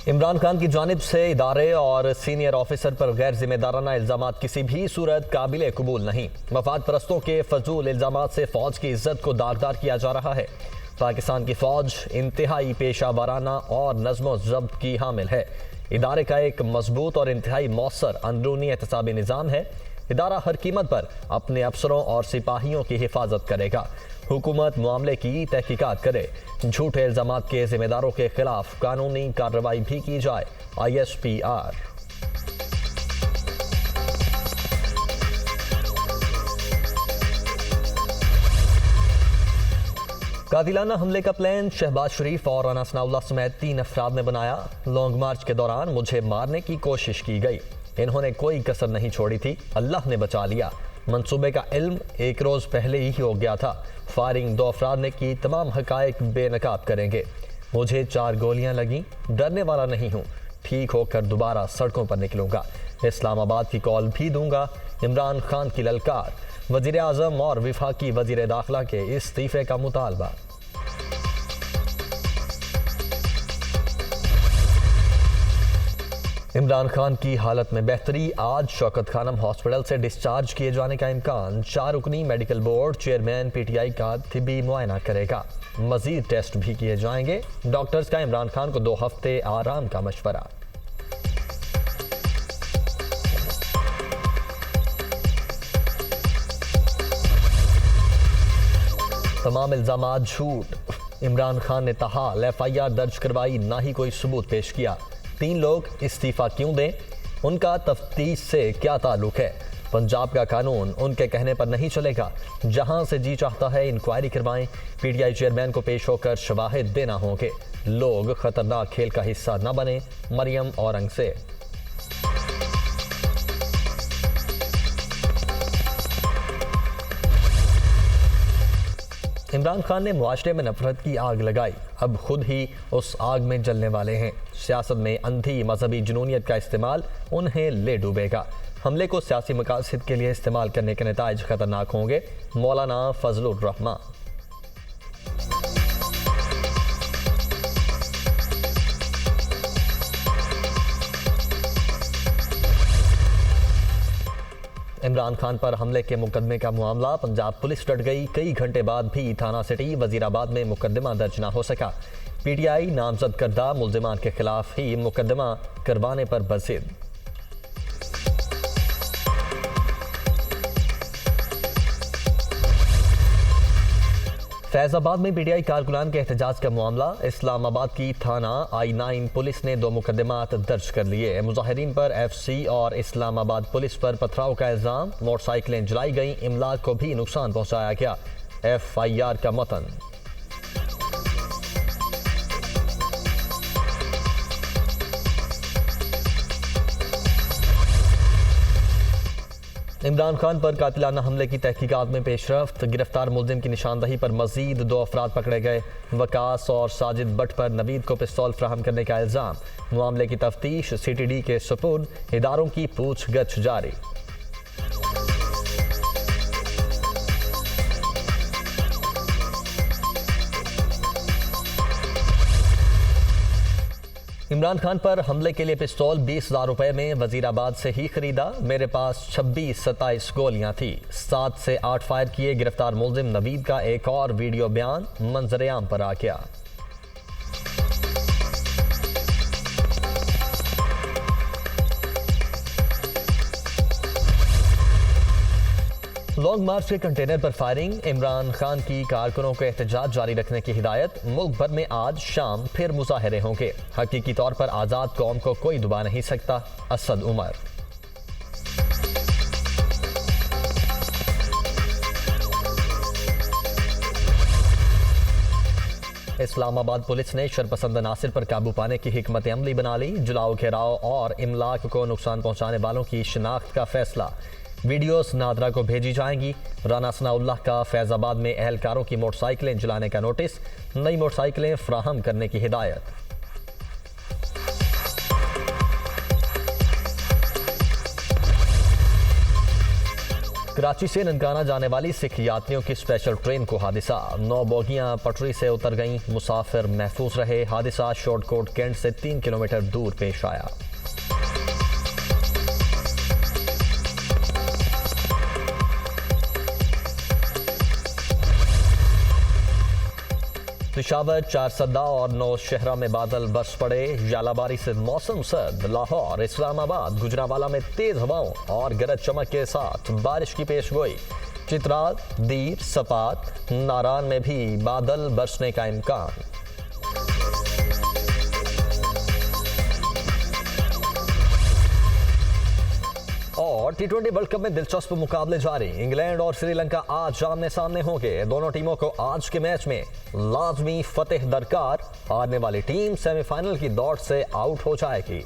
इमरान खान की जानिब से इदारे और सीनियर ऑफिसर पर गैर जिम्मेदाराना इल्जामात किसी भी सूरत काबिल कबूल नहीं। मफाद परस्तों के फजूल इल्जामात से फौज की इज्जत को दागदार किया जा रहा है। पाकिस्तान की फौज इंतहाई पेशा वाराना और नज़्म ज़ब्त की हामिल है। इदारे का एक मजबूत और इंतहाई मौसर अंदरूनी एहतसाबी निज़ाम है। इदारा हर कीमत पर अपने अफसरों और सिपाहियों की हिफाजत करेगा। हुकूमत मामले की तहकीकात करे, झूठे इल्जामात के जिम्मेदारों के खिलाफ कानूनी कार्रवाई भी की जाए। ISPR। कातिलाना हमले का प्लान शहबाज शरीफ और राना सनाउल्लाह समेत 3 अफराद ने बनाया। लॉन्ग मार्च के दौरान मुझे मारने की कोशिश की गई। इन्होंने कोई कसर नहीं छोड़ी थी। अल्लाह ने बचा लिया। मंसूबे का इल्म एक रोज़ पहले ही हो गया था। फायरिंग 2 अफराद ने की। तमाम हकायक बेनकाब करेंगे। मुझे 4 गोलियां लगी। डरने वाला नहीं हूँ। ठीक होकर दोबारा सड़कों पर निकलूंगा। इस्लामाबाद की कॉल भी दूंगा। इमरान खान की ललकार। वजीर आज़म और विफाकी वजीर दाखिला के इस्तीफे का मुतालबा। इमरान खान की हालत में बेहतरी। आज शौकत खानम हॉस्पिटल से डिस्चार्ज किए जाने का इम्कान। 4 रुकनी मेडिकल बोर्ड चेयरमैन PTI का तिबी मुआयना करेगा। मजीद टेस्ट भी किए जाएंगे। डॉक्टर्स का इमरान खान को 2 हफ्ते आराम का मशवरा। तमाम इल्जामात झूठ। इमरान खान ने ताहाल FIR दर्ज करवाई, ना ही कोई सबूत पेश किया। 3 लोग इस्तीफा क्यों दें? उनका तफ्तीश से क्या ताल्लुक है? पंजाब का कानून उनके कहने पर नहीं चलेगा। जहां से जी चाहता है इंक्वायरी करवाएं। PTI चेयरमैन को पेश होकर शवाहिद देना होंगे। लोग खतरनाक खेल का हिस्सा न बने। मरियम औरंगजेब। इमरान खान ने मुआशरे में नफरत की आग लगाई। अब खुद ही उस आग में जलने वाले हैं। सियासत में अंधी मजहबी जुनूनियत का इस्तेमाल उन्हें ले डूबेगा। हमले को सियासी मकासद के लिए इस्तेमाल करने के नताइज खतरनाक होंगे। मौलाना फजलुर रहमान। इमरान खान पर हमले के मुकदमे का मामला। पंजाब पुलिस डट गई। कई घंटे बाद भी थाना सिटी वजीराबाद में मुकदमा दर्ज न हो सका। PTI नामजद करदा मुल्जिमान के खिलाफ ही मुकदमा करवाने पर बज़िद। फैजाबाद में PTI कारकुनान के एहतजाज का मामला। इस्लामाबाद की थाना I9 पुलिस ने 2 मुकदमात दर्ज कर लिए। मुजाहिरीन पर FC और इस्लामाबाद पुलिस पर पथराव का इल्जाम। मोटरसाइकिलें जलाई गई। इमलाक को भी नुकसान पहुंचाया गया। FIR का मतन। इमरान खान पर कातिलाना हमले की तहकीकात में पेशरफ्त। गिरफ्तार मुल्जिम की निशानदही पर मजीद 2 अफराद पकड़े गए। वकास और साजिद भट्ट पर नवीद को पिस्तौल फ्राहम करने का इल्जाम। मामले की तफ्तीश CTD के सुपुर्द। इदारों की पूछगछ जारी। इमरान खान पर हमले के लिए पिस्तौल 20,000 रुपए में वजीराबाद से ही खरीदा। मेरे पास 26-27 गोलियां थी। 7 से 8 फायर किए। गिरफ्तार मुल्जिम नवीद का एक और वीडियो बयान मंजरेआम पर आ गया। लॉन्ग मार्च के कंटेनर पर फायरिंग। इमरान खान की कारकुनों को एहतजाज जारी रखने की हिदायत। मुल्क भर में आज शाम फिर मुजाहरे होंगे। हकीकी तौर पर आज़ाद कौम को कोई दबा नहीं सकता। असद उमर। इस्लामाबाद पुलिस ने शरपसंद नासिर पर काबू पाने की हिकमत अमली बना ली। जुलाओ, घेराव और इमलाक को नुकसान पहुंचाने वालों की शिनाख्त का फैसला। वीडियोस नादरा को भेजी जाएंगी। राना सनाउल्लाह का फैजाबाद में एहलकारों की मोटरसाइकिलें जलाने का नोटिस। नई मोटरसाइकिलें फ्राहम करने की हिदायत। कराची से ननकाना जाने वाली सिख यात्रियों की स्पेशल ट्रेन को हादसा। 9 बोगियां पटरी से उतर गईं, मुसाफिर महफूज रहे। हादसा शॉर्टकोट कैंट से 3 किलोमीटर दूर पेश आया। पेशावर, चारसद्दा और नौशहरा में बादल बरस पड़े। जालाबारी से मौसम सर्द। लाहौर, इस्लामाबाद, गुजरांवाला में तेज हवाओं और गरज चमक के साथ बारिश की पेशगोई। चित्राल, दीर, सपात, नारान में भी बादल बरसने का इम्कान। और टी20 वर्ल्ड कप में दिलचस्प मुकाबले जारी। इंग्लैंड और श्रीलंका आज आमने सामने होंगे। दोनों टीमों को आज के मैच में लाजमी फतेह दरकार। हारने वाली टीम सेमीफाइनल की दौड़ से आउट हो जाएगी।